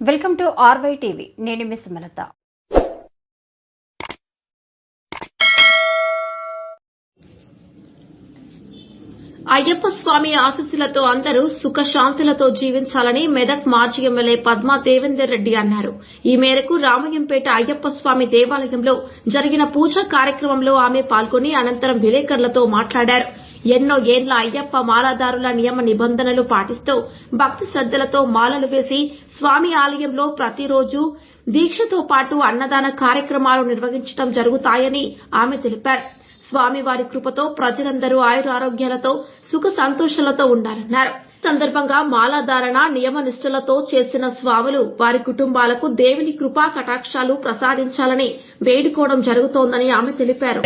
Welcome to RY TV. నేను miss Sumalatha. Ayyappa స్వామి ఆశీస్సులతో అందరూ సుఖశాంతులతో జీవించాలని మెదక్ మాజీ ఎమ్మెల్యే పద్మా దేవేందర్ రెడ్డి అన్నారు. ఈ మేరకు రామయ్యంపేట అయ్యప్ప స్వామి దేవాలయంలో జరిగిన పూజా కార్యక్రమంలో ఆమె పాల్గొని అనంతరం విలేకరులతో మాట్లాడారు. ఎన్నో ఏళ్ల అయ్యప్ప మాలాదారుల నియమ నిబంధనలు పాటిస్తూ భక్తి శ్రద్దలతో మాలలు వేసి స్వామి ఆలయంలో ప్రతిరోజు దీక్షతో పాటు అన్నదాన కార్యక్రమాలు నిర్వహించడం జరుగుతాయని ఆమె తెలిపారు. స్వామివారి కృపతో ప్రజలందరూ ఆయురారోగ్యాలతో సుఖ సంతోషాలతో ఉండాలన్నారు. సందర్భంగా మాలాధారణ నియమ నిష్ఠలతో చేసిన స్వాములు వారి కుటుంబాలకు దేవుని కృపా కటాక్షాలు ప్రసాదించాలని వేడుకోవడం జరుగుతోందని ఆమె తెలిపారు.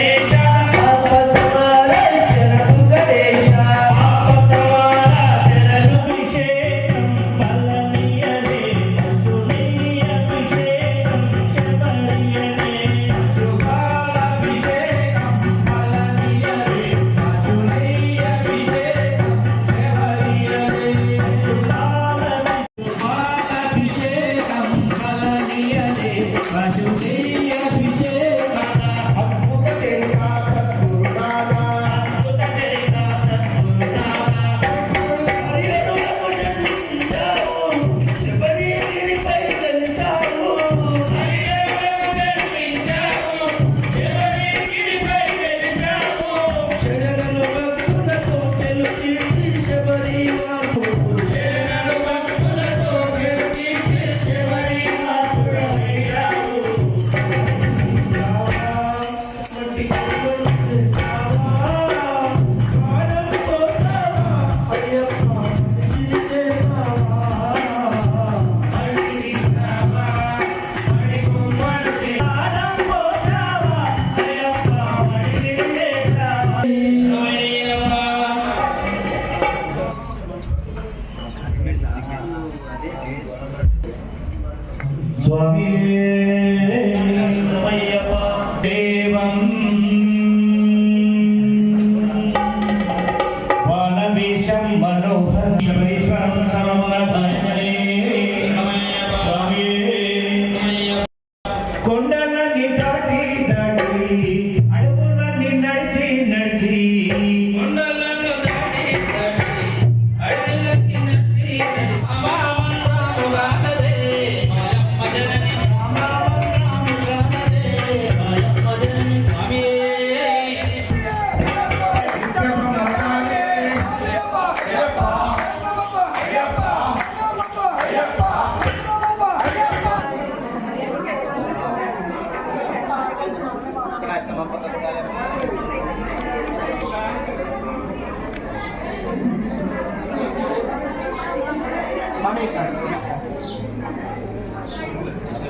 స్వామి దేవం వానవీశం మనోహరం సర్వదాయనే స్వామి కొండలన్నీ దాటి దాటి అడవులన్నీ నడిచి నడిచి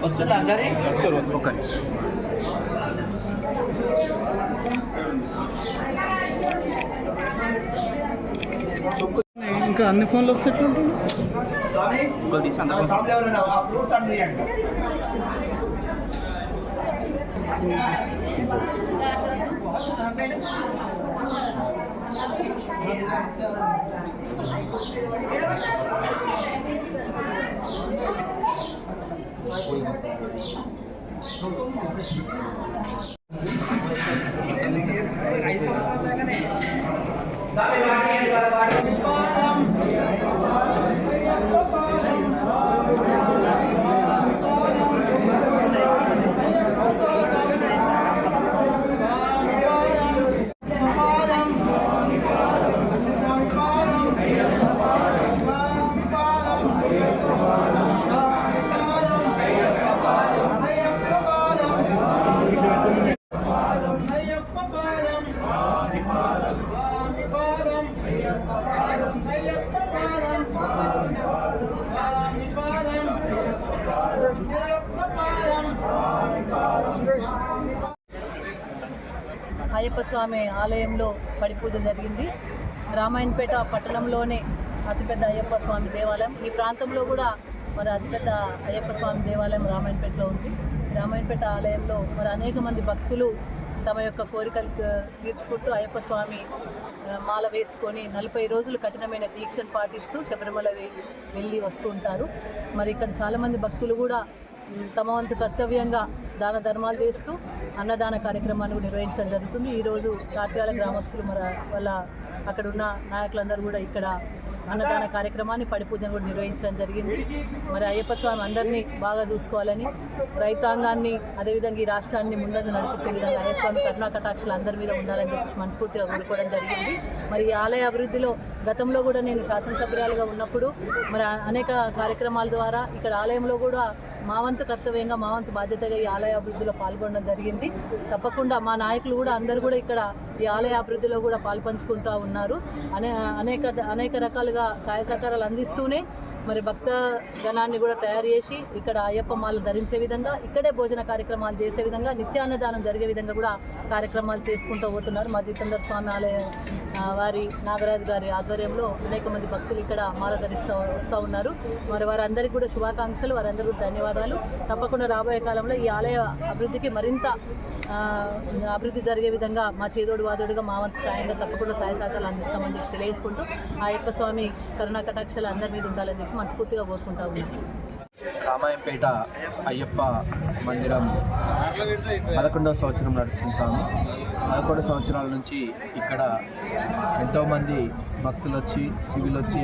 వస్తుందా అందరి ఇంకా అన్ని ఫోన్లు వస్తేట్లుంటుంది. అయ్యప్ప స్వామి ఆలయంలో పడిపూజ జరిగింది. రామాయణపేట పట్టణంలోనే అతిపెద్ద అయ్యప్ప స్వామి దేవాలయం. ఈ ప్రాంతంలో కూడా మరి అతిపెద్ద అయ్యప్ప స్వామి దేవాలయం రామాయణపేటలో ఉంది. రామాయణపేట ఆలయంలో మరి అనేక మంది భక్తులు తమ యొక్క కోరికలు తీర్చుకుంటూ అయ్యప్ప స్వామి మాల వేసుకొని 40 రోజులు కఠినమైన దీక్షను పాటిస్తూ శబరిమల వెళ్ళి వస్తూ ఉంటారు. మరి ఇక్కడ చాలామంది భక్తులు కూడా తమ వంతు కర్తవ్యంగా దాన ధర్మాలు చేస్తూ అన్నదాన కార్యక్రమాన్ని నిర్వహించడం జరుగుతుంది. ఈరోజు కార్యాల గ్రామస్తులు మరి వాళ్ళ అక్కడ ఉన్న నాయకులందరూ కూడా ఇక్కడ అన్నదాన కార్యక్రమాన్ని పడి పూజను కూడా నిర్వహించడం జరిగింది. మరి అయ్యప్ప స్వామి అందరినీ బాగా చూసుకోవాలని, రైతాంగాన్ని అదేవిధంగా ఈ రాష్ట్రాన్ని ముందంజు నడిపించే విధంగా అయ్యప్ప స్వామి కరుణా కటాక్షలు అందరి మీద ఉండాలని చెప్పేసి మనస్ఫూర్తిగా కోరుకోవడం జరిగింది. మరి ఈ ఆలయ అభివృద్ధిలో గతంలో కూడా నేను శాసనసభ్యురాలుగా ఉన్నప్పుడు మరి అనేక కార్యక్రమాల ద్వారా ఇక్కడ ఆలయంలో కూడా మా వంతు కర్తవ్యంగా మా వంతు బాధ్యతగా ఈ ఆలయ అభివృద్ధిలో పాల్గొనడం జరిగింది. తప్పకుండా మా నాయకులు కూడా అందరూ కూడా ఇక్కడ ఈ ఆలయ అభివృద్ధిలో కూడా పాల్పంచుకుంటూ ఉన్నారు. అనేక రకాలుగా సహాయ సహకారాలు అందిస్తూనే మరి భక్త గణాన్ని కూడా తయారు చేసి ఇక్కడ అయ్యప్ప మాలను ధరించే విధంగా, ఇక్కడే భోజన కార్యక్రమాలు చేసే విధంగా, నిత్యాన్నదానం జరిగే విధంగా కూడా కార్యక్రమాలు చేసుకుంటూ పోతున్నారు. మా జీతందర్ స్వామి ఆలయ వారి నాగరాజు గారి ఆధ్వర్యంలో అనేక మంది భక్తులు ఇక్కడ మాల వస్తూ ఉన్నారు. మరి వారందరికీ కూడా శుభాకాంక్షలు, వారందరికీ కూడా ధన్యవాదాలు. తప్పకుండా రాబోయే కాలంలో ఈ ఆలయ అభివృద్ధికి మరింత అభివృద్ధి జరిగే విధంగా మా చేదోడు వాదోడుగా మా వంతు సాయంగా తప్పకుండా సహాయ సహకారాలు అందిస్తామని చెప్పి తెలియజేసుకుంటూ అయ్యప్ప స్వామి కరుణా కటాక్షలు అందరి మీద ఉండాలని చెప్పి మనస్ఫూర్తిగా కోరుకుంటా ఉన్నాం. రామాయంపేట అయ్యప్ప మందిరం 11వ సంవత్సరం నడుస్తుంది స్వామి. 11 సంవత్సరాల నుంచి ఇక్కడ ఎంతోమంది భక్తులు వచ్చి, సివిల్ వచ్చి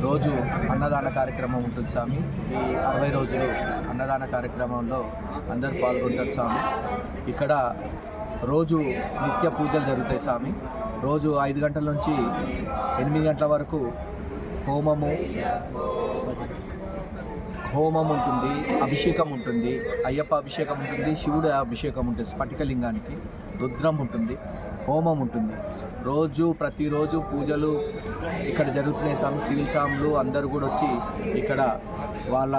రోజు అన్నదాన కార్యక్రమం ఉంటుంది స్వామి. ఈ 60 రోజులు అన్నదాన కార్యక్రమంలో అందరూ పాల్గొంటారు స్వామి. ఇక్కడ రోజు నిత్య పూజలు జరుగుతాయి స్వామి. రోజు 5 గంటల నుంచి 8 గంటల వరకు హోమం ఉంటుంది, అభిషేకం ఉంటుంది, అయ్యప్ప అభిషేకం ఉంటుంది, శివుడు అభిషేకం ఉంటుంది, స్ఫటికలింగానికి రుద్రం ఉంటుంది, హోమం ఉంటుంది. ప్రతిరోజు పూజలు ఇక్కడ జరుగుతున్నాయి స్వామి. సివిల్ స్వాములు అందరూ కూడా వచ్చి ఇక్కడ వాళ్ళ